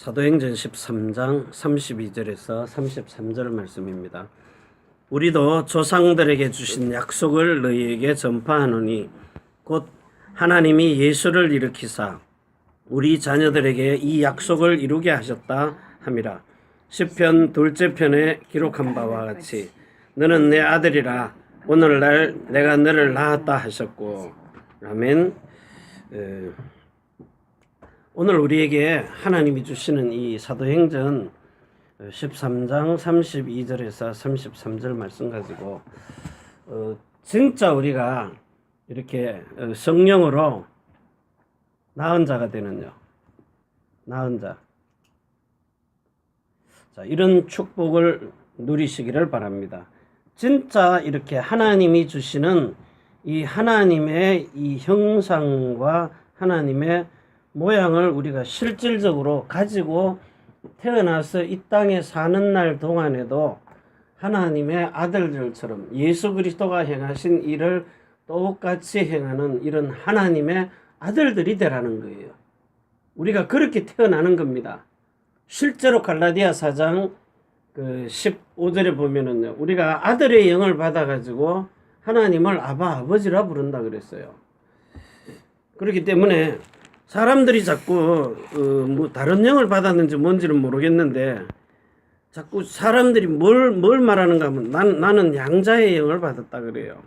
사도행전 13장 32절에서 33절 말씀입니다. 우리도 조상들에게 주신 약속을 너희에게 전파하노니 곧 하나님이 예수를 일으키사 우리 자녀들에게 이 약속을 이루게 하셨다 함이라. 시편 둘째 편에 기록한 바와 같이 너는 내 아들이라 오늘날 내가 너를 낳았다 하셨고. 아멘. 오늘 우리에게 하나님이 주시는 이 사도행전 13장 32절에서 33절 말씀 가지고 진짜 우리가 이렇게 성령으로 나은 자가 되는요. 나은 자. 자, 이런 축복을 누리시기를 바랍니다. 진짜 이렇게 하나님이 주시는 이 하나님의 이 형상과 하나님의 모양을 우리가 실질적으로 가지고 태어나서 이 땅에 사는 날 동안에도 하나님의 아들들처럼 예수 그리스도가 행하신 일을 똑같이 행하는 이런 하나님의 아들들이 되라는 거예요. 우리가 그렇게 태어나는 겁니다. 실제로 갈라디아 4장 15절에 보면은요, 우리가 아들의 영을 받아가지고 하나님을 아버지라 부른다 그랬어요. 그렇기 때문에 사람들이 자꾸 뭐 다른 영을 받았는지 뭔지는 모르겠는데 자꾸 사람들이 뭘 말하는가 하면 나는 양자의 영을 받았다 그래요.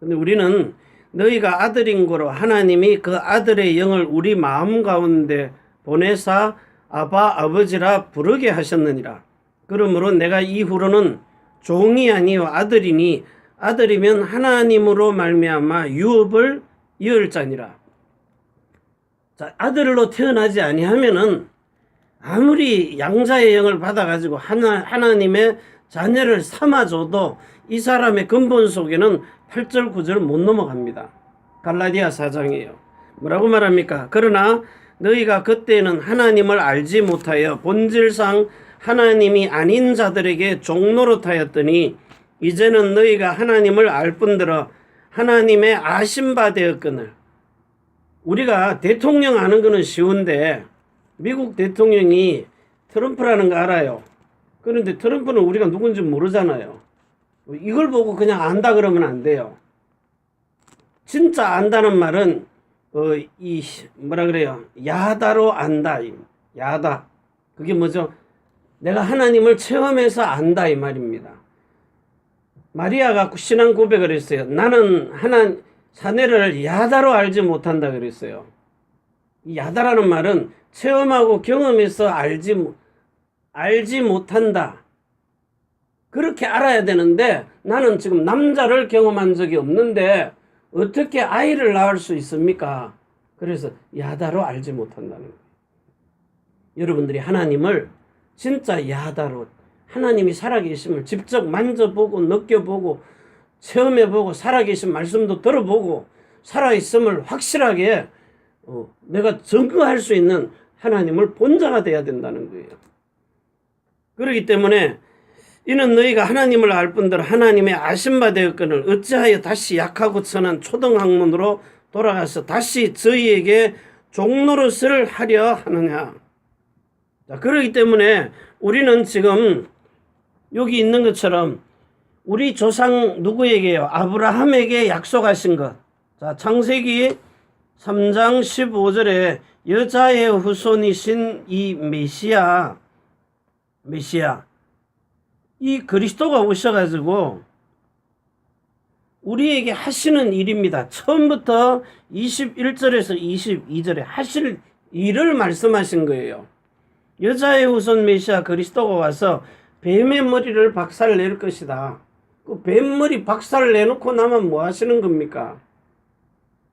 근데 우리는 너희가 아들인 거로 하나님이 그 아들의 영을 우리 마음 가운데 보내사 아버지라 부르게 하셨느니라. 그러므로 내가 이후로는 종이 아니요 아들이니 아들이면 하나님으로 말미암아 유업을 이을 자니라. 자, 아들로 태어나지 아니하면은 아무리 양자의 영을 받아가지고 하나님의 자녀를 삼아줘도 이 사람의 근본 속에는 8절 9절 못 넘어갑니다. 갈라디아 4장이에요. 뭐라고 말합니까? 그러나 너희가 그때는 하나님을 알지 못하여 본질상 하나님이 아닌 자들에게 종노릇하였더니 이제는 너희가 하나님을 알 뿐더러 하나님의 아신 바 되었거늘. 우리가 대통령 아는 거는 쉬운데 미국 대통령이 트럼프라는 거 알아요. 그런데 트럼프는 우리가 누군지 모르잖아요. 이걸 보고 그냥 안다 그러면 안 돼요. 진짜 안다는 말은 뭐라 그래요? 야다로 안다. 야다. 그게 뭐죠? 내가 하나님을 체험해서 안다 이 말입니다. 마리아가 신앙 고백을 했어요. 나는 사내를 야다로 알지 못한다 그랬어요. 이 야다라는 말은 체험하고 경험해서 알지 못한다. 그렇게 알아야 되는데 나는 지금 남자를 경험한 적이 없는데 어떻게 아이를 낳을 수 있습니까? 그래서 야다로 알지 못한다는 거예요. 여러분들이 하나님을 진짜 야다로 하나님이 살아계심을 직접 만져보고 느껴보고 체험해보고 살아계신 말씀도 들어보고 살아있음을 확실하게 내가 증거할 수 있는 하나님을 본 자가 돼야 된다는 거예요. 그렇기 때문에 이는 너희가 하나님을 알 뿐더러 하나님의 아신 바 되었거늘 어찌하여 다시 약하고 천한 초등학문으로 돌아가서 다시 저희에게 종노릇을 하려 하느냐. 자, 그렇기 때문에 우리는 지금 여기 있는 것처럼 우리 조상 누구에게요? 아브라함에게 약속하신 것. 자, 창세기 3장 15절에 여자의 후손이신 이 메시아 이 그리스도가 오셔가지고 우리에게 하시는 일입니다. 처음부터 21절에서 22절에 하실 일을 말씀하신 거예요. 여자의 후손 메시아 그리스도가 와서 뱀의 머리를 박살낼 것이다. 그 뱀머리 박살을 내놓고 나면 뭐 하시는 겁니까?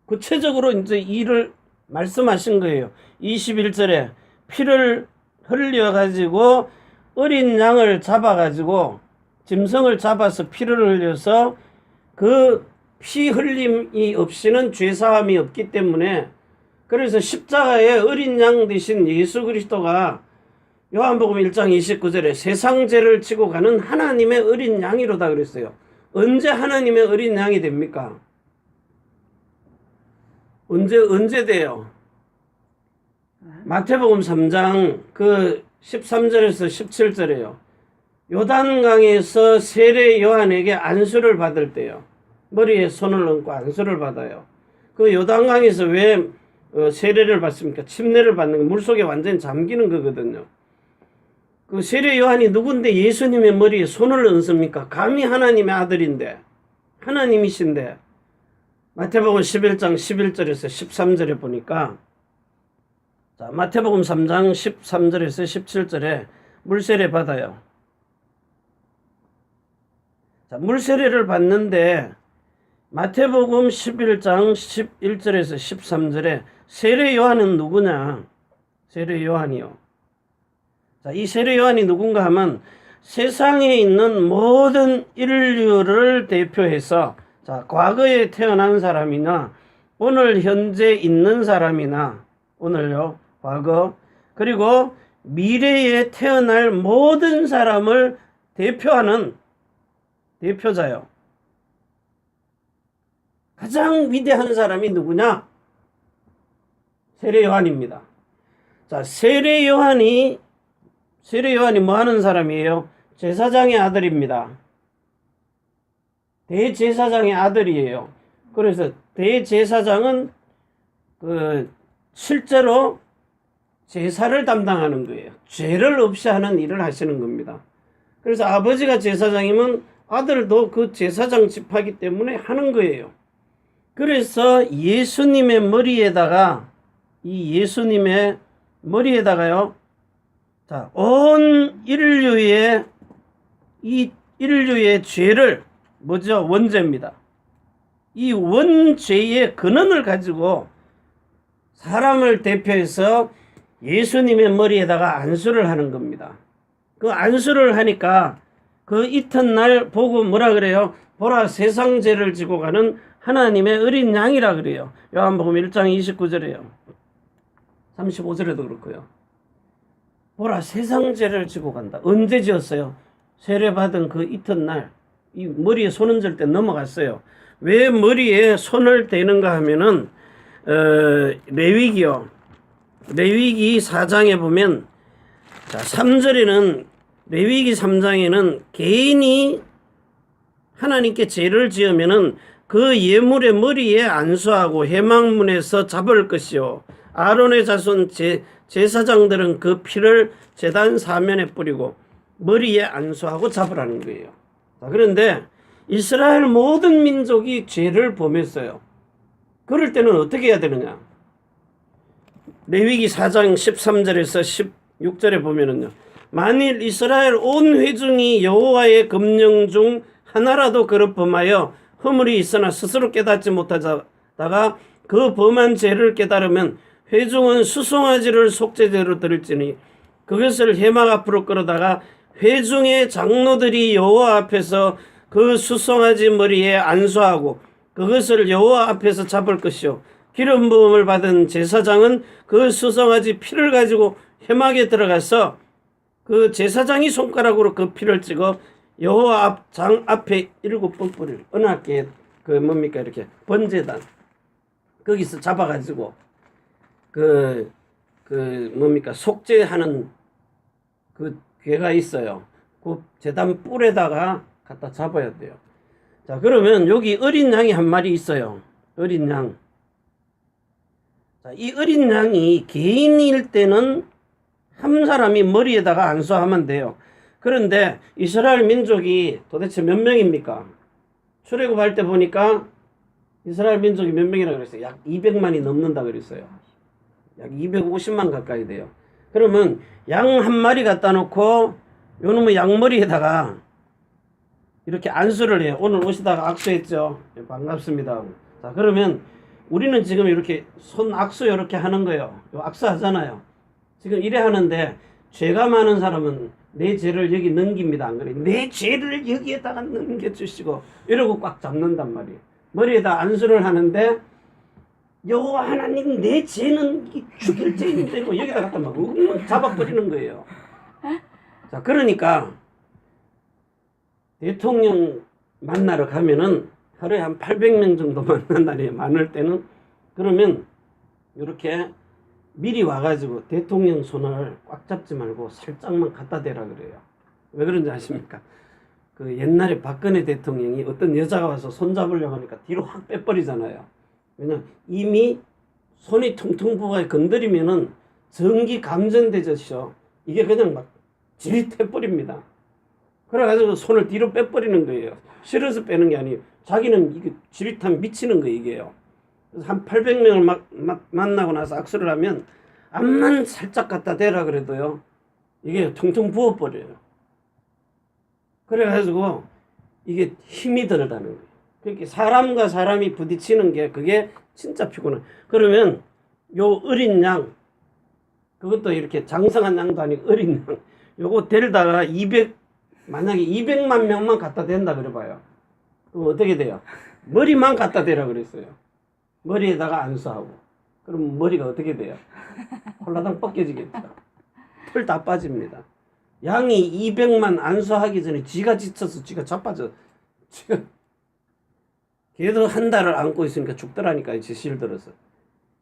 구체적으로 이제 일을 말씀하신 거예요. 21절에 피를 흘려가지고 어린 양을 잡아가지고 짐승을 잡아서 피를 흘려서 그 피 흘림이 없이는 죄사함이 없기 때문에 그래서 십자가에 어린 양 되신 예수 그리스도가 요한복음 1장 29절에 세상 죄를 지고 가는 하나님의 어린 양이로다 그랬어요. 언제 하나님의 어린 양이 됩니까? 언제 돼요? 마태복음 3장 그 13절에서 17절에요. 요단강에서 세례 요한에게 안수를 받을 때요. 머리에 손을 얹고 안수를 받아요. 그 요단강에서 왜 세례를 받습니까? 침례를 받는 거, 물속에 완전히 잠기는 거거든요. 그 세례 요한이 누군데 예수님의 머리에 손을 얹습니까? 감히 하나님의 아들인데, 하나님이신데. 마태복음 11장 11절에서 13절에 보니까, 자, 마태복음 3장 13절에서 17절에 물세례 받아요. 자, 물세례를 받는데 마태복음 11장 11절에서 13절에 세례 요한은 누구냐? 세례 요한이요. 자, 이 세례 요한이 누군가 하면 세상에 있는 모든 인류를 대표해서, 자, 과거에 태어난 사람이나 오늘 현재 있는 사람이나, 오늘요, 과거, 그리고 미래에 태어날 모든 사람을 대표하는 대표자요. 가장 위대한 사람이 누구냐? 세례 요한입니다. 자, 세례 요한이 뭐 하는 사람이에요? 제사장의 아들입니다. 대제사장의 아들이에요. 그래서 대제사장은 실제로 제사를 담당하는 거예요. 죄를 없이 하는 일을 하시는 겁니다. 그래서 아버지가 제사장이면 아들도 그 제사장 집하기 때문에 하는 거예요. 그래서 예수님의 머리에다가요, 자, 온 인류의 죄를, 뭐죠? 원죄입니다. 이 원죄의 근원을 가지고 사람을 대표해서 예수님의 머리에다가 안수를 하는 겁니다. 그 안수를 하니까 그 이튿날 보고 뭐라 그래요? 보라, 세상 죄를 지고 가는 하나님의 어린 양이라 그래요. 요한복음 1장 29절에요. 35절에도 그렇고요. 보라, 세상 죄를 지고 간다. 언제 지었어요? 세례받은 그 이튿날 이 머리에 손 얹을 때 넘어갔어요. 왜 머리에 손을 대는가 하면은 레위기요. 레위기 4장에 보면, 자, 3절에는, 레위기 3장에는 개인이 하나님께 죄를 지으면은 그 예물의 머리에 안수하고 회막문에서 잡을 것이요. 아론의 자손 제사장들은 그 피를 제단 사면에 뿌리고 머리에 안수하고 잡으라는 거예요. 자, 그런데 이스라엘 모든 민족이 죄를 범했어요. 그럴 때는 어떻게 해야 되느냐? 레위기 4장 13절에서 16절에 보면은요. 만일 이스라엘 온 회중이 여호와의 금령 중 하나라도 그릇 범하여 허물이 있으나 스스로 깨닫지 못하다가 그 범한 죄를 깨달으면 회중은 수송아지를 속죄제로 드릴지니 그것을 회막 앞으로 끌어다가 회중의 장로들이 여호와 앞에서 그 수송아지 머리에 안수하고 그것을 여호와 앞에서 잡을 것이요. 기름 부음을 받은 제사장은 그 수송아지 피를 가지고 회막에 들어가서 그 제사장이 손가락으로 그 피를 찍어 여호와 장 앞에 7번 뿌릴, 은하계 이렇게 번제단 거기서 잡아가지고 속죄하는 그 괴가 있어요. 그 제단 뿔에다가 갖다 잡아야 돼요. 자, 그러면 여기 어린 양이 한 마리 있어요. 어린 양. 자, 이 어린 양이 개인일 때는 한 사람이 머리에다가 안수하면 돼요. 그런데 이스라엘 민족이 도대체 몇 명입니까? 출애굽할 때 보니까 이스라엘 민족이 몇 명이라고 그랬어요? 약 200만이 넘는다 그랬어요. 약 250만 가까이 돼요. 그러면 양 한 마리 갖다 놓고 요놈의 양머리에다가 이렇게 안수를 해요. 오늘 오시다가 악수했죠? 반갑습니다. 자, 그러면 우리는 지금 이렇게 손 악수 이렇게 하는 거예요. 악수 하잖아요. 지금 이래 하는데 죄가 많은 사람은 내 죄를 여기 넘깁니다. 안 그래? 내 죄를 여기에다가 넘겨주시고 이러고 꽉 잡는단 말이에요. 머리에다 안수를 하는데 여호와 하나님, 내 죄는 죽일 죄인데 여기다 갖다 막 잡아버리는 거예요. 자, 그러니까 대통령 만나러 가면은 하루에 한 800명 정도 만난 날이 많을 때는, 그러면 이렇게 미리 와가지고 대통령 손을 꽉 잡지 말고 살짝만 갖다 대라 그래요. 왜 그런지 아십니까? 그 옛날에 박근혜 대통령이 어떤 여자가 와서 손 잡으려고 하니까 뒤로 확 빼버리잖아요. 왜냐면 이미 손이 퉁퉁 부어 건드리면은 전기 감전되듯이요. 이게 그냥 막 지릿해버립니다. 그래가지고 손을 뒤로 빼버리는 거예요. 싫어서 빼는 게 아니에요. 자기는 이게 지릿하면 미치는 거 이게요. 그래서 한 800명을 만나고 나서 악수를 하면 앞만 살짝 갖다 대라 그래도요. 이게 퉁퉁 부어버려요. 그래가지고 이게 힘이 들어가는 거예요. 그러니까 사람과 사람이 부딪히는 게 그게 진짜 피곤해. 그러면 요 어린 양, 그것도 이렇게 장성한 양도 아니고 어린 양, 요거 데려다가 만약에 200만 명만 갖다 댄다 그래봐요. 그럼 어떻게 돼요? 머리만 갖다 대라 그랬어요. 머리에다가 안수하고. 그럼 머리가 어떻게 돼요? 홀라당 벗겨지겠죠. 털 다 빠집니다. 양이 200만 안수하기 전에 지가 지쳐서 지가 자빠져. 걔도 한 달을 안고 있으니까 죽더라니까, 지실 들어서.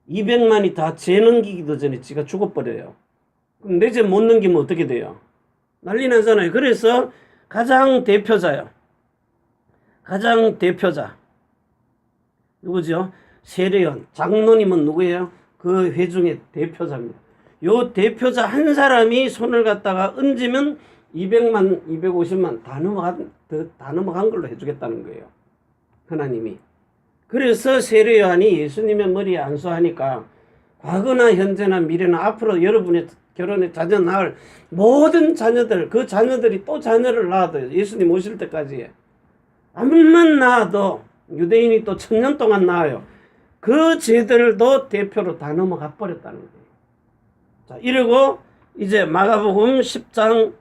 200만이 다 재 넘기기도 전에 지가 죽어버려요. 그럼 내 재 못 넘기면 어떻게 돼요? 난리 나잖아요. 그래서 가장 대표자요. 가장 대표자. 누구죠? 세례요한. 장로님은 누구예요? 그 회중의 대표자입니다. 요 대표자 한 사람이 손을 갖다가 얹으면 200만, 250만 다 넘어간 걸로 해주겠다는 거예요. 하나님이. 그래서 세례요한이 예수님의 머리에 안수하니까 과거나 현재나 미래나 앞으로 여러분의 결혼에 자녀 낳을 모든 자녀들, 그 자녀들이 또 자녀를 낳아도 예수님 오실 때까지 암만 낳아도 유대인이 또 1000년 동안 낳아요. 그 죄들도 대표로 다 넘어가 버렸다는 거예요. 자, 이러고 이제 마가복음 10장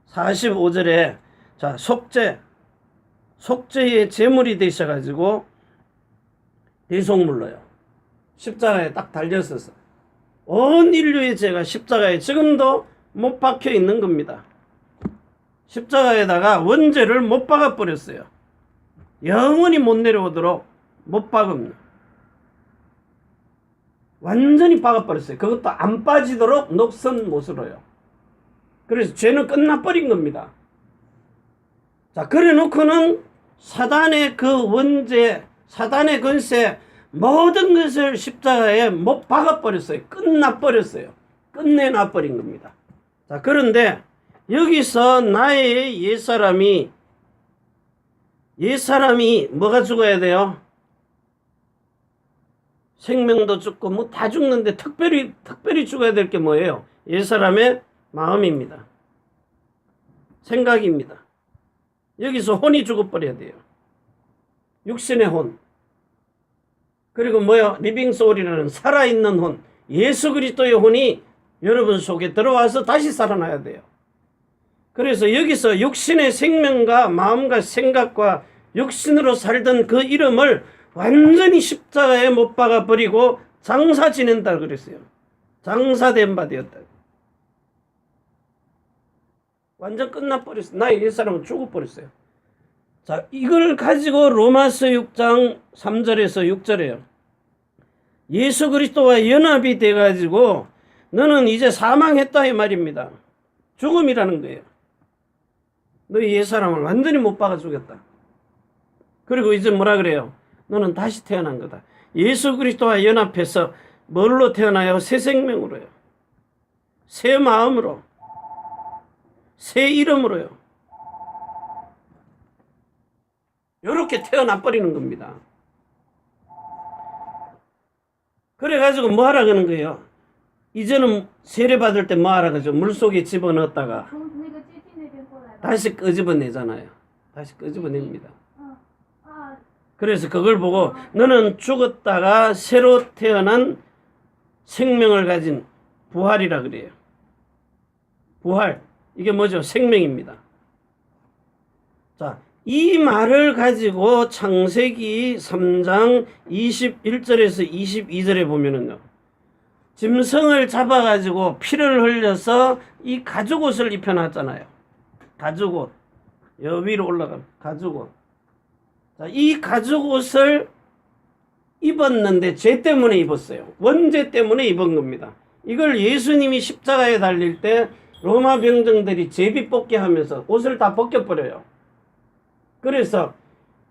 45절에 자, 속죄의 제물이 되셔가지고 대속물로요. 십자가에 딱 달렸어서 온 인류의 죄가 십자가에 지금도 못 박혀 있는 겁니다. 십자가에다가 원죄를 못 박아 버렸어요. 영원히 못 내려오도록 못 박읍니다. 완전히 박아버렸어요. 그것도 안 빠지도록 녹선 못으로요. 그래서 죄는 끝나버린 겁니다. 자, 그래 놓고는 사단의 그 원죄, 사단의 권세, 모든 것을 십자가에 못 박아버렸어요. 끝나버렸어요. 끝내놔버린 겁니다. 자, 그런데 여기서 나의 옛사람이 뭐가 죽어야 돼요? 생명도 죽고 뭐 다 죽는데 특별히 죽어야 될 게 뭐예요? 옛사람의 마음입니다. 생각입니다. 여기서 혼이 죽어버려야 돼요. 육신의 혼. 그리고 뭐요? 리빙 소울이라는 살아있는 혼. 예수 그리스도의 혼이 여러분 속에 들어와서 다시 살아나야 돼요. 그래서 여기서 육신의 생명과 마음과 생각과 육신으로 살던 그 이름을 완전히 십자가에 못 박아버리고 장사 지낸다 그랬어요. 장사된 바 되었다. 완전 끝나버렸어요. 나의 옛사람은 죽어버렸어요. 자, 이걸 가지고 로마서 6장 3절에서 6절에요. 예수 그리스도와 연합이 돼가지고 너는 이제 사망했다 이 말입니다. 죽음이라는 거예요. 너희 옛사람을 완전히 못 박아 죽였다. 그리고 이제 뭐라 그래요? 너는 다시 태어난 거다. 예수 그리스도와 연합해서 뭘로 태어나요? 새 생명으로요. 새 마음으로. 새 이름으로요. 이렇게 태어나 버리는 겁니다. 그래가지고 뭐 하라 그러는 거예요? 이제는 세례 받을 때 뭐 하라 그러죠? 물속에 집어넣었다가 다시 끄집어내잖아요. 다시 끄집어냅니다. 그래서 그걸 보고 너는 죽었다가 새로 태어난 생명을 가진 부활이라 그래요. 부활. 이게 뭐죠? 생명입니다. 자, 이 말을 가지고 창세기 3장 21절에서 22절에 보면은요. 짐승을 잡아가지고 피를 흘려서 이 가죽옷을 입혀놨잖아요. 가죽옷. 여 위로 올라가면 가죽옷. 자, 이 가죽옷을 입었는데 죄 때문에 입었어요. 원죄 때문에 입은 겁니다. 이걸 예수님이 십자가에 달릴 때 로마 병정들이 제비 뽑게 하면서 옷을 다 벗겨버려요. 그래서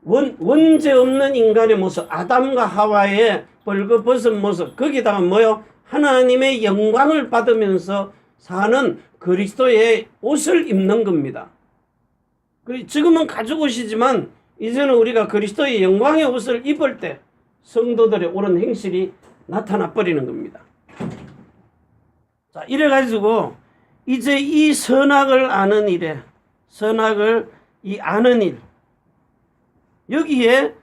원죄 없는 인간의 모습, 아담과 하와의 벌거벗은 모습, 거기다가 뭐요? 하나님의 영광을 받으면서 사는 그리스도의 옷을 입는 겁니다. 지금은 가죽옷이지만 이제는 우리가 그리스도의 영광의 옷을 입을 때 성도들의 옳은 행실이 나타나 버리는 겁니다. 자, 이래가지고 이제 이 선악을 아는 일에, 선악을 이 아는 일, 여기에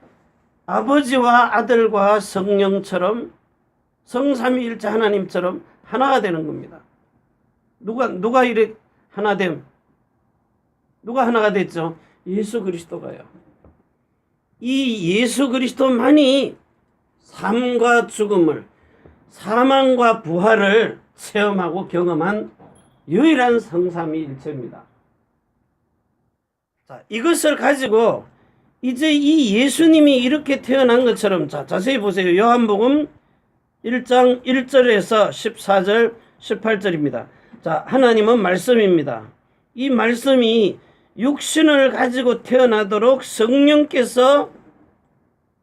아버지와 아들과 성령처럼 성삼위일체 하나님처럼 하나가 되는 겁니다. 누가 이래 하나됨? 누가 하나가 됐죠? 예수 그리스도가요. 이 예수 그리스도만이 삶과 죽음을, 사망과 부활을 체험하고 경험한 유일한 성삼위일체입니다. 자, 이것을 가지고 이제 이 예수님이 이렇게 태어난 것처럼, 자, 자세히 보세요. 요한복음 1장 1절에서 14절, 18절입니다. 자, 하나님은 말씀입니다. 이 말씀이 육신을 가지고 태어나도록 성령께서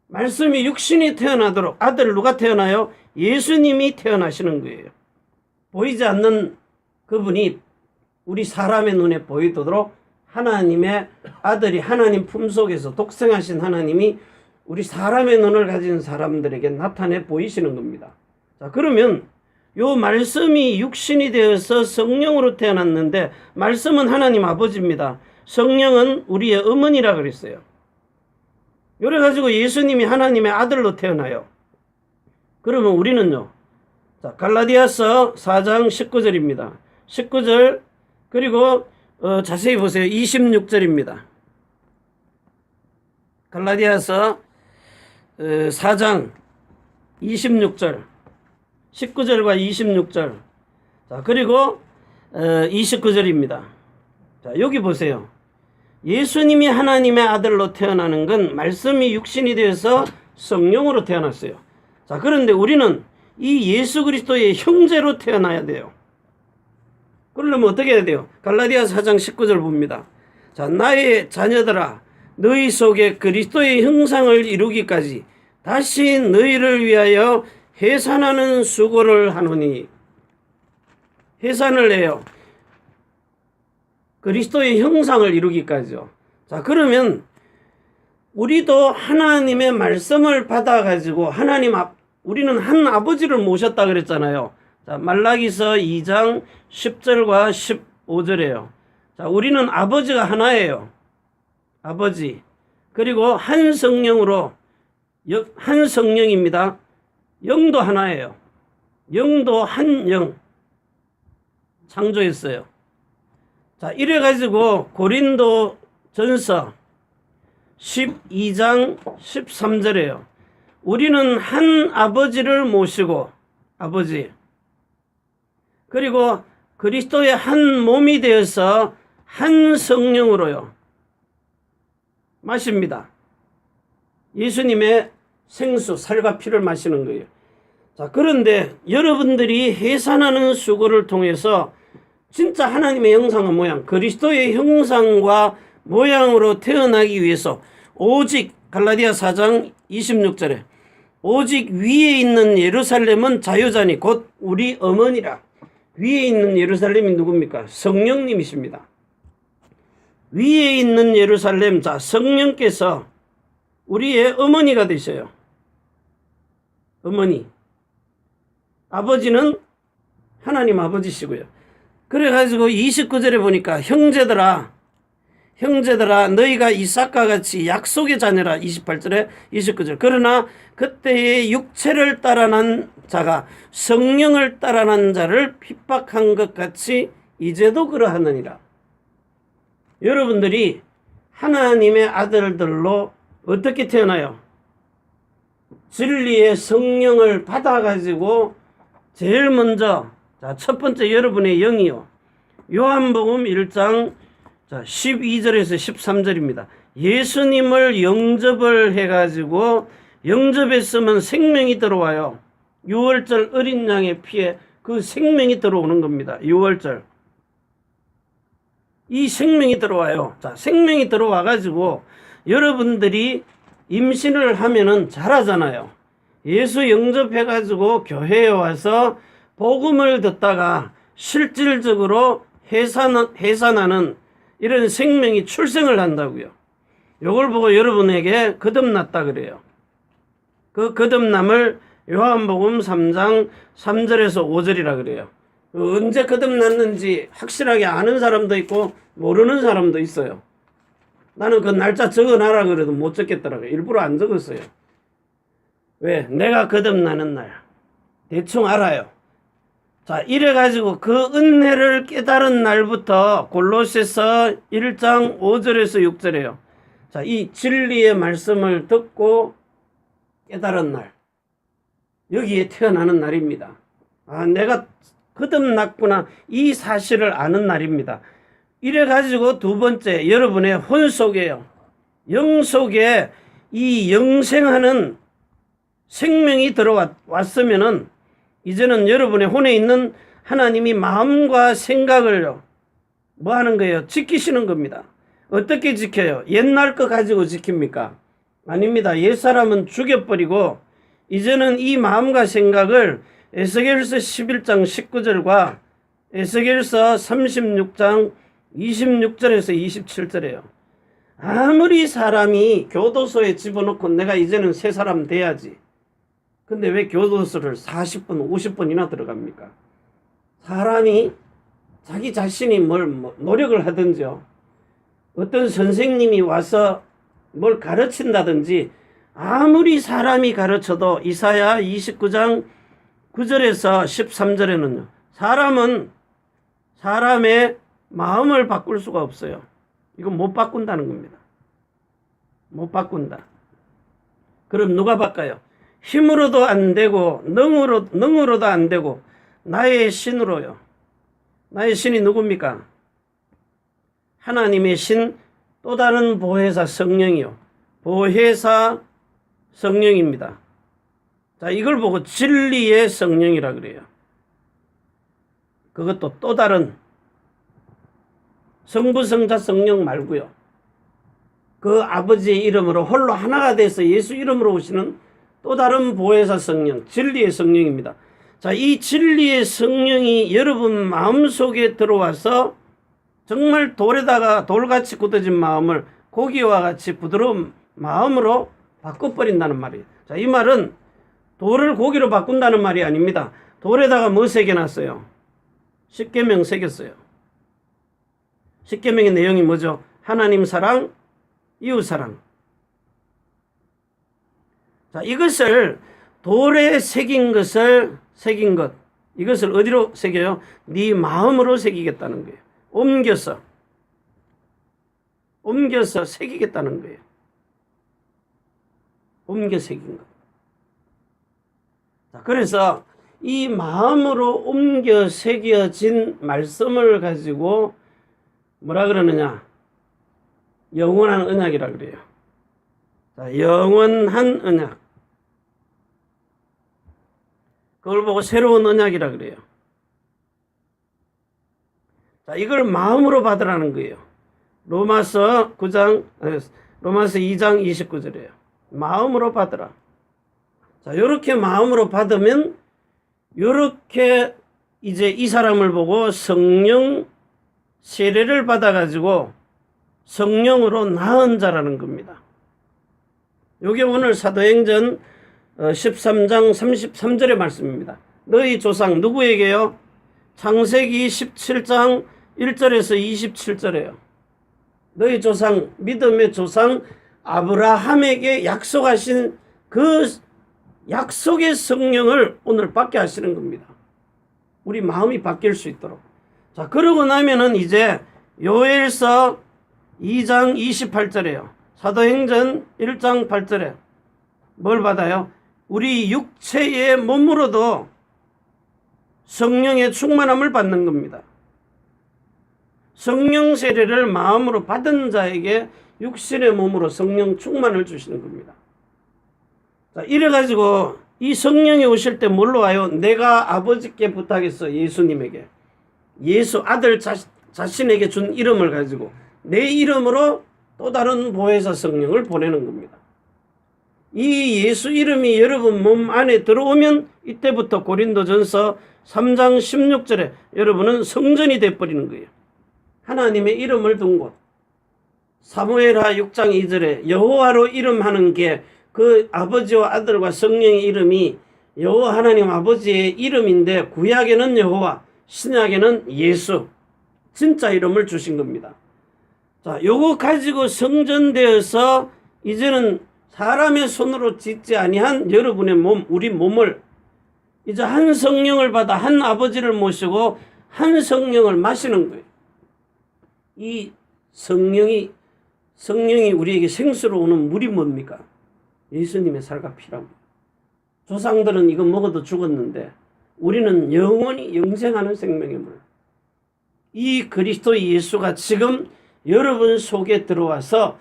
말씀이 육신이 태어나도록 아들 누가 태어나요? 예수님이 태어나시는 거예요. 보이지 않는 그분이 우리 사람의 눈에 보이도록 하나님의 아들이 하나님 품속에서 독생하신 하나님이 우리 사람의 눈을 가진 사람들에게 나타내 보이시는 겁니다. 자, 그러면 요 말씀이 육신이 되어서 성령으로 태어났는데 말씀은 하나님 아버지입니다. 성령은 우리의 어머니라 그랬어요. 그래가지고 예수님이 하나님의 아들로 태어나요. 그러면 우리는요. 자, 갈라디아서 4장 19절입니다. 19절 그리고 자세히 보세요. 26절입니다. 갈라디아서 4장 26절 19절과 26절 자 그리고 29절입니다. 자 여기 보세요. 예수님이 하나님의 아들로 태어나는 건 말씀이 육신이 되어서 성령으로 태어났어요. 자 그런데 우리는 이 예수 그리스도의 형제로 태어나야 돼요. 그러려면 어떻게 해야 돼요? 갈라디아서 4장 19절 봅니다. 자 나의 자녀들아 너희 속에 그리스도의 형상을 이루기까지 다시 너희를 위하여 해산하는 수고를 하노니. 해산을 해요. 그리스도의 형상을 이루기까지요. 자 그러면 우리도 하나님의 말씀을 받아가지고 우리는 한 아버지를 모셨다 그랬잖아요. 자 말라기서 2장 10절과 15절이에요. 자 우리는 아버지가 하나예요. 아버지 그리고 한 성령으로 한 성령입니다. 영도 하나예요. 영도 한 영 창조했어요. 자 이래가지고 고린도 전서 12장 13절이에요. 우리는 한 아버지를 모시고 아버지 그리고 그리스도의 한 몸이 되어서 한 성령으로요 마십니다. 예수님의 생수, 살과 피를 마시는 거예요. 자, 그런데 여러분들이 해산하는 수고를 통해서 진짜 하나님의 형상과 모양, 그리스도의 형상과 모양으로 태어나기 위해서 오직 갈라디아 4장 26절에 오직 위에 있는 예루살렘은 자유자니 곧 우리 어머니라. 위에 있는 예루살렘이 누굽니까? 성령님이십니다. 위에 있는 예루살렘, 자 성령께서 우리의 어머니가 되셔요. 어머니. 아버지는 하나님 아버지시고요. 그래가지고 29절에 보니까 형제들아 너희가 이삭과 같이 약속의 자녀라. 28절에 29절 그러나 그때의 육체를 따라난 자가 성령을 따라난 자를 핍박한 것 같이 이제도 그러하느니라. 여러분들이 하나님의 아들들로 어떻게 태어나요? 진리의 성령을 받아가지고 제일 먼저 첫 번째 여러분의 영이요. 요한복음 1장 12절에서 13절입니다. 예수님을 영접을 해가지고 영접했으면 생명이 들어와요. 유월절 어린 양의 피에 그 생명이 들어오는 겁니다. 유월절. 이 생명이 들어와요. 자, 생명이 들어와 가지고 여러분들이 임신을 하면은 잘하잖아요. 예수 영접해 가지고 교회에 와서 복음을 듣다가 실질적으로 해산하는 이런 생명이 출생을 한다고요. 요걸 보고 여러분에게 거듭났다 그래요. 그 거듭남을 요한복음 3장 3절에서 5절이라 그래요. 언제 거듭났는지 확실하게 아는 사람도 있고 모르는 사람도 있어요. 나는 그 날짜 적어놔라 그래도 못 적겠더라고요. 일부러 안 적었어요. 왜? 내가 거듭나는 날 대충 알아요. 자, 이래가지고 그 은혜를 깨달은 날부터 골로새서 1장 5절에서 6절이에요. 자, 이 진리의 말씀을 듣고 깨달은 날, 여기에 태어나는 날입니다. 아, 내가 거듭났구나, 이 사실을 아는 날입니다. 이래가지고 두 번째, 여러분의 혼 속에요, 영 속에 이 영생하는 생명이 들어왔으면은 이제는 여러분의 혼에 있는 하나님이 마음과 생각을 뭐 하는 거예요? 지키시는 겁니다. 어떻게 지켜요? 옛날 거 가지고 지킵니까? 아닙니다. 옛사람은 죽여버리고 이제는 이 마음과 생각을 에스겔서 11장 19절과 에스겔서 36장 26절에서 27절이에요. 아무리 사람이 교도소에 집어넣고 내가 이제는 새 사람 돼야지. 근데 왜 교도소를 40분, 50분이나 들어갑니까? 사람이 자기 자신이 노력을 하든지요. 어떤 선생님이 와서 뭘 가르친다든지 아무리 사람이 가르쳐도 이사야 29장 9절에서 13절에는요. 사람은 사람의 마음을 바꿀 수가 없어요. 이건 못 바꾼다는 겁니다. 못 바꾼다. 그럼 누가 바꿔요? 힘으로도 안 되고 능으로도 안 되고 나의 신으로요. 나의 신이 누굽니까? 하나님의 신, 또 다른 보혜사 성령이요. 보혜사 성령입니다. 자, 이걸 보고 진리의 성령이라 그래요. 그것도 또 다른 성부, 성자, 성령 말고요. 그 아버지의 이름으로 홀로 하나가 돼서 예수 이름으로 오시는 또 다른 보혜사 성령, 진리의 성령입니다. 자, 이 진리의 성령이 여러분 마음속에 들어와서 정말 돌에다가 돌같이 굳어진 마음을 고기와 같이 부드러운 마음으로 바꿔버린다는 말이에요. 자, 이 말은 돌을 고기로 바꾼다는 말이 아닙니다. 돌에다가 뭐 새겨놨어요? 십계명 새겼어요. 십계명의 내용이 뭐죠? 하나님 사랑, 이웃 사랑. 자, 이것을 돌에 새긴 것, 이것을 어디로 새겨요? 네 마음으로 새기겠다는 거예요. 옮겨서 새기겠다는 거예요. 옮겨 새긴 것. 자, 그래서 이 마음으로 옮겨 새겨진 말씀을 가지고 뭐라 그러느냐? 영원한 언약이라 그래요. 자, 영원한 언약. 그걸 보고 새로운 언약이라 그래요. 자, 이걸 마음으로 받으라는 거예요. 로마서 2장 29절이에요. 마음으로 받으라. 자, 요렇게 마음으로 받으면 요렇게 이제 이 사람을 보고 성령 세례를 받아가지고 성령으로 낳은 자라는 겁니다. 요게 오늘 사도행전 13장 33절의 말씀입니다. 너희 조상 누구에게요? 창세기 17장 1절에서 27절이에요. 너희 조상, 믿음의 조상 아브라함에게 약속하신 그 약속의 성령을 오늘 받게 하시는 겁니다. 우리 마음이 바뀔 수 있도록. 자, 그러고 나면은 이제 요엘서 2장 28절이에요. 사도행전 1장 8절에 뭘 받아요? 우리 육체의 몸으로도 성령의 충만함을 받는 겁니다. 성령 세례를 마음으로 받은 자에게 육신의 몸으로 성령 충만을 주시는 겁니다. 자, 이래가지고 이 성령이 오실 때 뭘로 와요? 내가 아버지께 부탁했어. 예수님에게. 예수 아들 자신에게 준 이름을 가지고 내 이름으로 또 다른 보혜사 성령을 보내는 겁니다. 이 예수 이름이 여러분 몸 안에 들어오면 이때부터 고린도전서 3장 16절에 여러분은 성전이 되어버리는 거예요. 하나님의 이름을 둔 곳. 사무엘하 6장 2절에 여호와로 이름하는 게 그 아버지와 아들과 성령의 이름이 여호와 하나님 아버지의 이름인데 구약에는 여호와, 신약에는 예수, 진짜 이름을 주신 겁니다. 자, 요거 가지고 성전되어서 이제는 사람의 손으로 짓지 아니한 여러분의 몸, 우리 몸을 이제 한 성령을 받아 한 아버지를 모시고 한 성령을 마시는 거예요. 이 성령이 우리에게 생수로 오는 물이 뭡니까? 예수님의 살과 피랍니다. 조상들은 이거 먹어도 죽었는데 우리는 영원히 영생하는 생명의 물. 이 그리스도 예수가 지금 여러분 속에 들어와서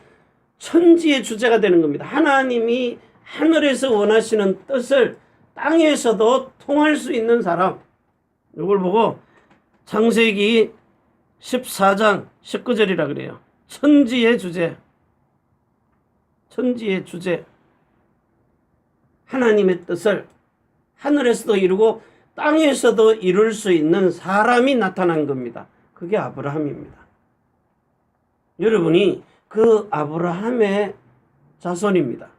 천지의 주제가 되는 겁니다. 하나님이 하늘에서 원하시는 뜻을 땅에서도 통할 수 있는 사람. 이걸 보고 창세기 14장 19절이라 그래요. 천지의 주제. 천지의 주제. 하나님의 뜻을 하늘에서도 이루고 땅에서도 이룰 수 있는 사람이 나타난 겁니다. 그게 아브라함입니다. 여러분이 그 아브라함의 자손입니다.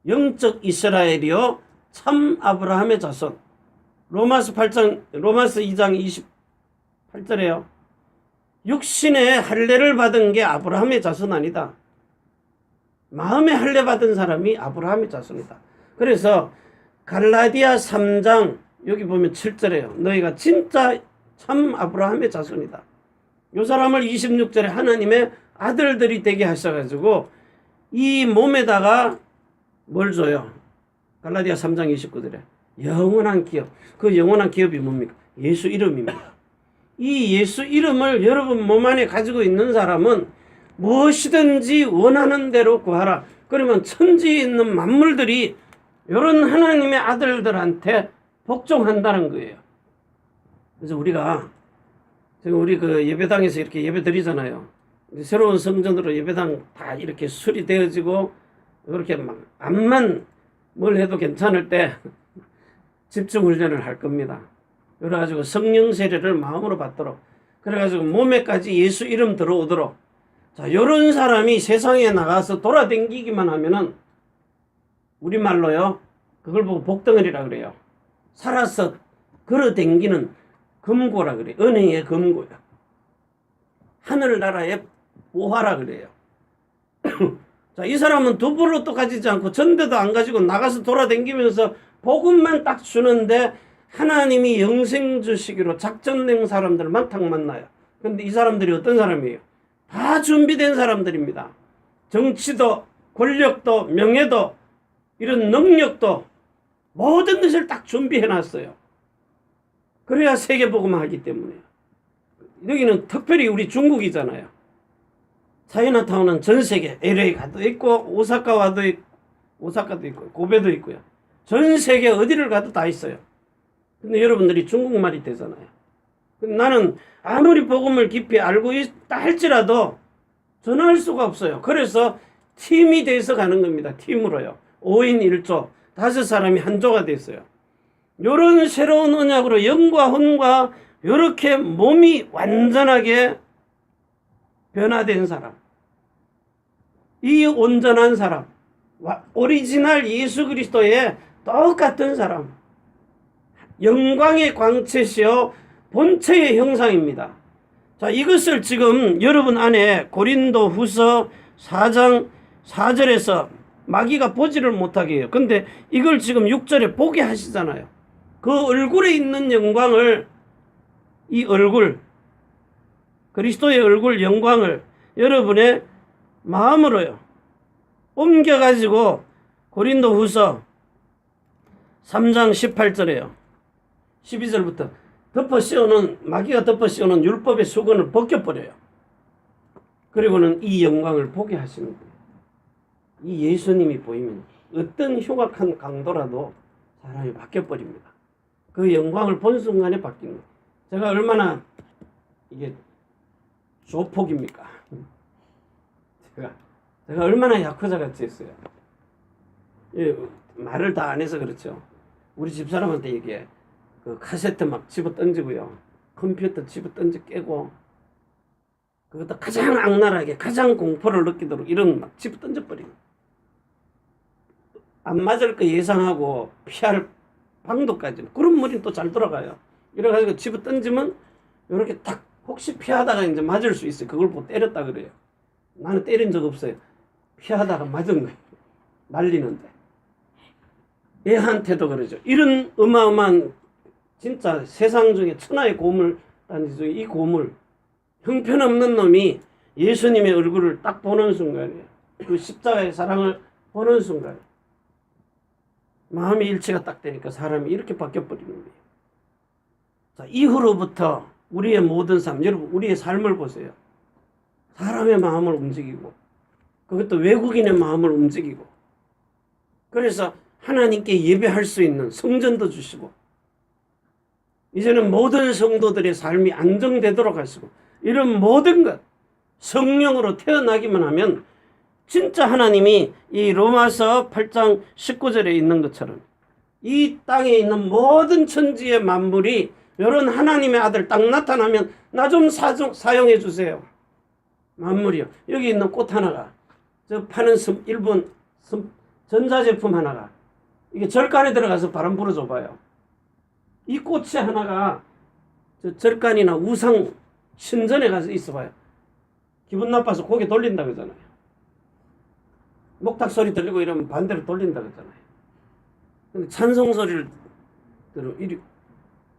영적 이스라엘이요 참 아브라함의 자손. 로마서 2장 28절에요. 육신의 할례를 받은 게 아브라함의 자손 아니다. 마음의 할례 받은 사람이 아브라함의 자손이다. 그래서 갈라디아 3장 여기 보면 7절에요. 너희가 진짜 참 아브라함의 자손이다. 이 사람을 26절에 하나님의 아들들이 되게 하셔가지고 이 몸에다가 뭘 줘요? 갈라디아 3장 29절에 영원한 기업. 그 영원한 기업이 뭡니까? 예수 이름입니다. 이 예수 이름을 여러분 몸 안에 가지고 있는 사람은 무엇이든지 원하는 대로 구하라. 그러면 천지에 있는 만물들이 이런 하나님의 아들들한테 복종한다는 거예요. 그래서 우리가 지금 우리 그 예배당에서 이렇게 예배 드리잖아요. 새로운 성전으로 예배당 다 이렇게 수리되어지고 그렇게 막 암만 뭘 해도 괜찮을 때 집중 훈련을 할 겁니다. 그래가지고 성령 세례를 마음으로 받도록 그래가지고 몸에까지 예수 이름 들어오도록 자 요런 사람이 세상에 나가서 돌아다니기만 하면은 우리말로요 그걸 보고 복덩어리라 그래요. 살아서 걸어다니는 금고라 그래요. 은행의 금고야. 하늘나라의 보화라 그래요. 자, 이 사람은 두부로도 가지지 않고 전대도 안 가지고 나가서 돌아다니면서 복음만 딱 주는데 하나님이 영생 주시기로 작정된 사람들 많다고 만나요. 근데 이 사람들이 어떤 사람이에요? 다 준비된 사람들입니다. 정치도 권력도 명예도 이런 능력도 모든 것을 딱 준비해놨어요. 그래야 세계복음을 하기 때문에. 여기는 특별히 우리 중국이잖아요. 차이나타운은 전 세계 LA가도 있고 오사카도 있고 고베도 있고요. 전 세계 어디를 가도 다 있어요. 근데 여러분들이 중국말이 되잖아요. 나는 아무리 복음을 깊이 알고 있다 할지라도 전할 수가 없어요. 그래서 팀이 돼서 가는 겁니다. 팀으로요. 5인 1조 5사람이 한 조가 됐어요. 요런 새로운 언약으로 영과 혼과 요렇게 몸이 완전하게 변화된 사람, 이 온전한 사람, 오리지널 예수 그리스도의 똑같은 사람, 영광의 광채시요 본체의 형상입니다. 자, 이것을 지금 여러분 안에 고린도 후서 4장 4절에서 마귀가 보지를 못하게 해요. 근데 이걸 지금 6절에 보게 하시잖아요. 그 얼굴에 있는 영광을, 이 얼굴, 그리스도의 얼굴 영광을 여러분의 마음으로요 옮겨가지고 고린도 후서 3장 18절에요 12절부터 덮어 씌우는, 마귀가 덮어 씌우는 율법의 수건을 벗겨버려요. 그리고는 이 영광을 보게 하시는 거예요. 이 예수님이 보이면 어떤 흉악한 강도라도 사람이 바뀌어버립니다. 그 영광을 본 순간에 바뀌는 거예요. 제가 얼마나 이게 조폭입니까? 제가 얼마나 야쿠자 같이 했어요. 예, 말을 다 안 해서 그렇죠. 우리 집사람한테 이게 그 카세트 막 집어 던지고요. 컴퓨터 집어 던지 깨고 그것도 가장 악랄하게 가장 공포를 느끼도록 이런 막 집어 던져버리는. 안 맞을 거 예상하고 피할 방도까지는. 그런 머리는 또 잘 돌아가요. 이래가지고 집어 던지면 이렇게 딱 혹시 피하다가 이제 맞을 수 있어요. 그걸 보고 때렸다 그래요. 나는 때린 적 없어요. 피하다가 맞은 거예요. 날리는데. 애한테도 그러죠. 이런 어마어마한 진짜 세상 중에 천하의 고물, 이 고물, 형편없는 놈이 예수님의 얼굴을 딱 보는 순간이에요. 그 십자가의 사랑을 보는 순간 마음의 일치가 딱 되니까 사람이 이렇게 바뀌어버리는 거예요. 자, 이후로부터 우리의 모든 삶, 여러분 우리의 삶을 보세요. 사람의 마음을 움직이고 그것도 외국인의 마음을 움직이고 그래서 하나님께 예배할 수 있는 성전도 주시고 이제는 모든 성도들의 삶이 안정되도록 하시고 이런 모든 것 성령으로 태어나기만 하면 진짜 하나님이 이 로마서 8장 19절에 있는 것처럼 이 땅에 있는 모든 천지의 만물이 이런 하나님의 아들 딱 나타나면 나 좀 사용해 주세요. 만물이요. 여기 있는 꽃 하나가 저 파는 일본 전자제품 하나가 이게 절간에 들어가서 바람 불어줘 봐요. 이 꽃이 하나가 저 절간이나 우상 신전에 가서 있어 봐요. 기분 나빠서 고개 돌린다 그러잖아요. 목탁 소리 들리고 이러면 반대로 돌린다 그러잖아요. 근데 찬송 소리를 들어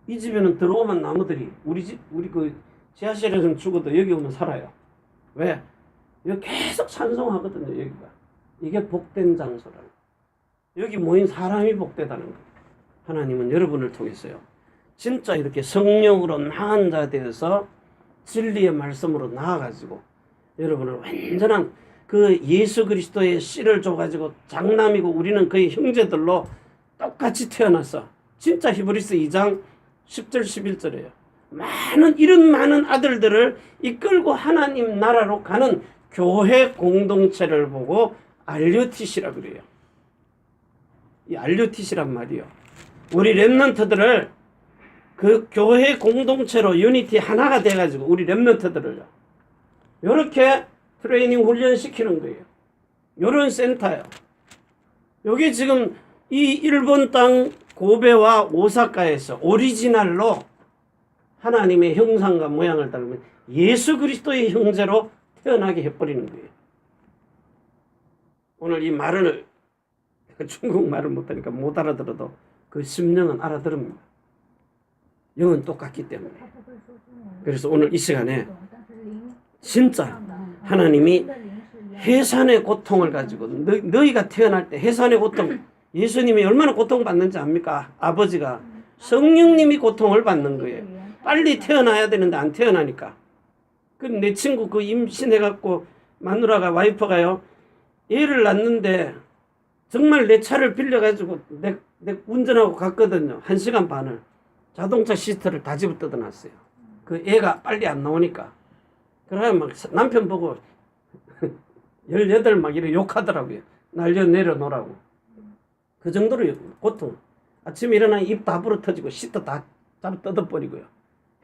이 집에는 들어오면 나무들이 우리 그 지하실에서는 죽어도 여기 오면 살아요. 왜? 여기 계속 찬송하거든요. 여기가. 이게 복된 장소라는. 여기 모인 사람이 복되다는 거예요. 하나님은 여러분을 통해서요. 진짜 이렇게 성령으로 나은 자 되어서 진리의 말씀으로 나아가지고 여러분을 완전한 그 예수 그리스도의 씨를 줘가지고 장남이고 우리는 그의 형제들로 똑같이 태어나서 진짜 히브리서 2장 10절 11절이에요. 이런 많은 아들들을 이끌고 하나님 나라로 가는 교회 공동체를 보고 알류티시라 그래요. 이 알류티시란 말이요. 우리 렘넌트들을 그 교회 공동체로 유니티 하나가 돼가지고 우리 렘넌트들을요. 이렇게 트레이닝 훈련시키는 거예요. 이런 센터예요. 여기 지금 이 일본 땅 고베와 오사카에서 오리지널로 하나님의 형상과 모양을 따르면 예수 그리스도의 형제로 태어나게 해버리는 거예요. 오늘 이 말을 중국말을 못하니까 못 알아들어도 그 심령은 알아들습니다. 영은 똑같기 때문에. 그래서 오늘 이 시간에 진짜 하나님이 해산의 고통을 가지고 너희가 태어날 때 해산의 고통 예수님이 얼마나 고통받는지 압니까? 아버지가 성령님이 고통을 받는 거예요. 빨리 태어나야 되는데 안 태어나니까. 그 내 친구 그 임신해갖고 마누라가 와이프가요 애를 낳는데 정말 내 차를 빌려가지고 내 운전하고 갔거든요. 1시간 반을. 자동차 시트를 다 집어 뜯어놨어요. 그 애가 빨리 안 나오니까. 그래야 막 남편 보고 18 막 이렇게 욕하더라고요. 내려놓으라고. 그 정도로 고통. 아침에 일어나 입 다 부러터지고 시트 다 잡아 뜯어버리고요.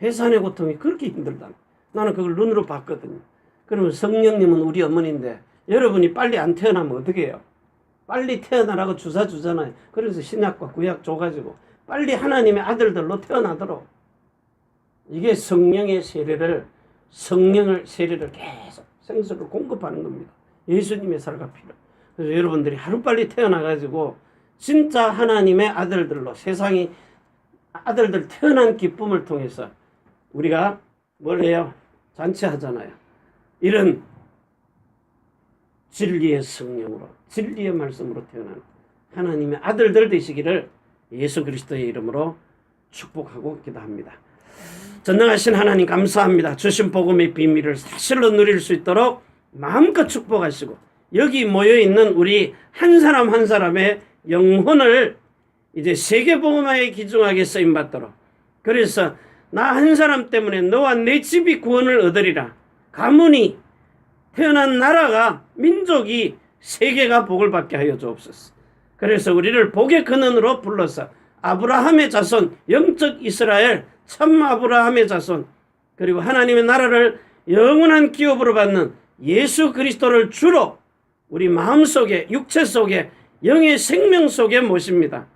해산의 고통이 그렇게 힘들다. 나는 그걸 눈으로 봤거든요. 그러면 성령님은 우리 어머니인데 여러분이 빨리 안 태어나면 어떻게 해요? 빨리 태어나라고 주사 주잖아요. 그래서 신약과 구약 줘가지고 빨리 하나님의 아들들로 태어나도록 이게 성령의 세례를 계속 생수를 공급하는 겁니다. 예수님의 살과 피를. 그래서 여러분들이 하루빨리 태어나가지고 진짜 하나님의 아들들로 세상이 아들들 태어난 기쁨을 통해서 우리가 뭘 해요? 잔치하잖아요. 이런 진리의 성령으로 진리의 말씀으로 태어난 하나님의 아들들 되시기를 예수 그리스도의 이름으로 축복하고 기도합니다. 전능하신 하나님 감사합니다. 주신 복음의 비밀을 사실로 누릴 수 있도록 마음껏 축복하시고 여기 모여 있는 우리 한 사람 한 사람의 영혼을 이제 세계복음화에 기중하게 쓰임 받도록. 그래서 나 한 사람 때문에 너와 내 집이 구원을 얻으리라. 가문이 태어난 나라가 민족이 세계가 복을 받게 하여 주옵소서. 그래서 우리를 복의 근원으로 불러서 아브라함의 자손, 영적 이스라엘, 참 아브라함의 자손, 그리고 하나님의 나라를 영원한 기업으로 받는 예수 그리스도를 주로 우리 마음속에, 육체 속에, 영의 생명 속에 모십니다.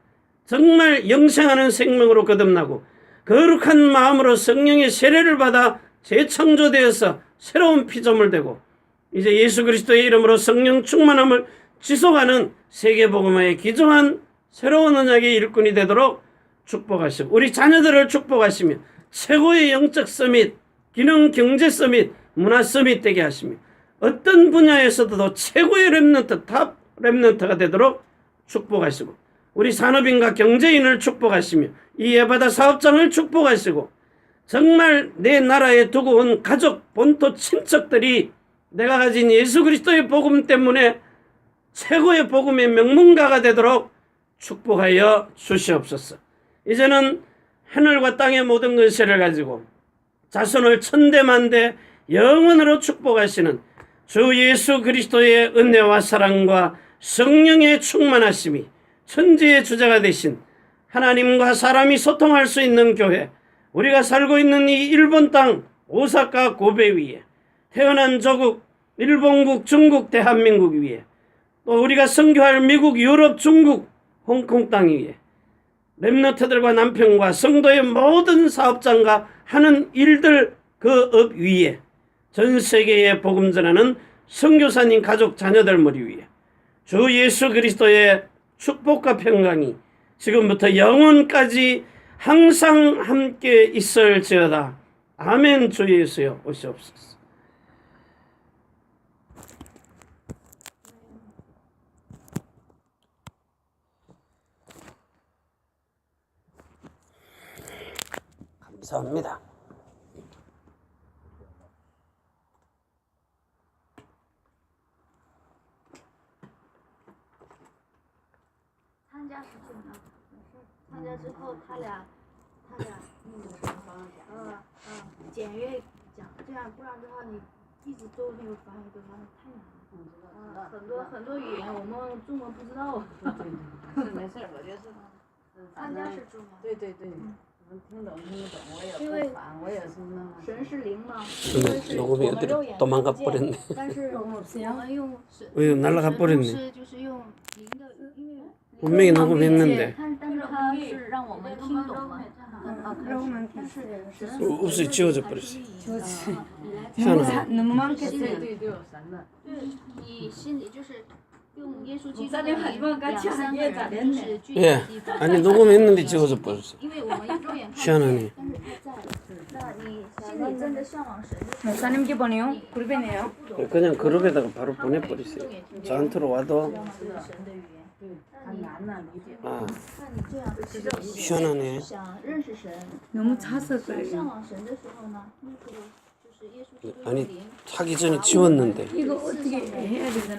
정말 영생하는 생명으로 거듭나고 거룩한 마음으로 성령의 세례를 받아 재창조되어서 새로운 피조물 되고 이제 예수 그리스도의 이름으로 성령 충만함을 지속하는 세계복음화에 기중한 새로운 언약의 일꾼이 되도록 축복하시고 우리 자녀들을 축복하시며 최고의 영적 서밋, 기능 경제 서밋, 문화 서밋 되게 하시며 어떤 분야에서도 최고의 렘넌트, 탑 렘넌트가 되도록 축복하시고 우리 산업인과 경제인을 축복하시며 이 예바다 사업장을 축복하시고 정말 내 나라에 두고 온 가족, 본토, 친척들이 내가 가진 예수 그리스도의 복음 때문에 최고의 복음의 명문가가 되도록 축복하여 주시옵소서. 이제는 하늘과 땅의 모든 것을 가지고 자손을 천대만대 영원으로 축복하시는 주 예수 그리스도의 은혜와 사랑과 성령의 충만하심이 천지의 주자가 되신 하나님과 사람이 소통할 수 있는 교회, 우리가 살고 있는 이 일본 땅 오사카 고베 위에 태어난 조국 일본국, 중국, 대한민국 위에 또 우리가 선교할 미국, 유럽, 중국, 홍콩 땅 위에 렘너트들과 남편과 성도의 모든 사업장과 하는 일들 그 업 위에 전 세계에 복음 전하는 선교사님 가족 자녀들 머리 위에 주 예수 그리스도의 축복과 평강이 지금부터 영원까지 항상 함께 있을지어다. 아멘. 주 예수여 오시옵소서. 감사합니다.参加之后，他俩简约讲，这样不然的话，你一直都没有翻译的话，太难了。很多语言我们中文不知道。是没事，我就是参加是中文。对，能听懂听不懂，我也不烦，我也是那么。神是灵嘛， 녹음이 어디로 도망가 버렸네. 但是我们用神， 왜 날아가 神 버렸네. 是就是用灵的，因为 분명히 녹음했는데 但是它是让我们听懂嘛，但是神 웃음이 지워져 버렸어. 희한하네. 너무 많겠어요. 对有神的。对你心里就是用耶稣基督 목사님 하지만 같이 하기에 2、3个人 잘했네. 就是聚集 예. 的地方。 아니 녹음했는데 지워져 버렸어. 因为我们肉眼看不 희한하네. 见，但是他在。那你心里真的向往神， 목사님 기본이요? 그룹이네요. 그냥 그룹에다가 바로 보내버리세요. 저한테로 와도 神的语言。 很难呐，理解。 아 那你这样子 희한하네. 想认识神， 너무 차서 想 그래요. 向往神的时候呢，那个就是耶稣基督的 아니 灵。 하기 전에 지웠는데 이거 어떻게 해야 되나?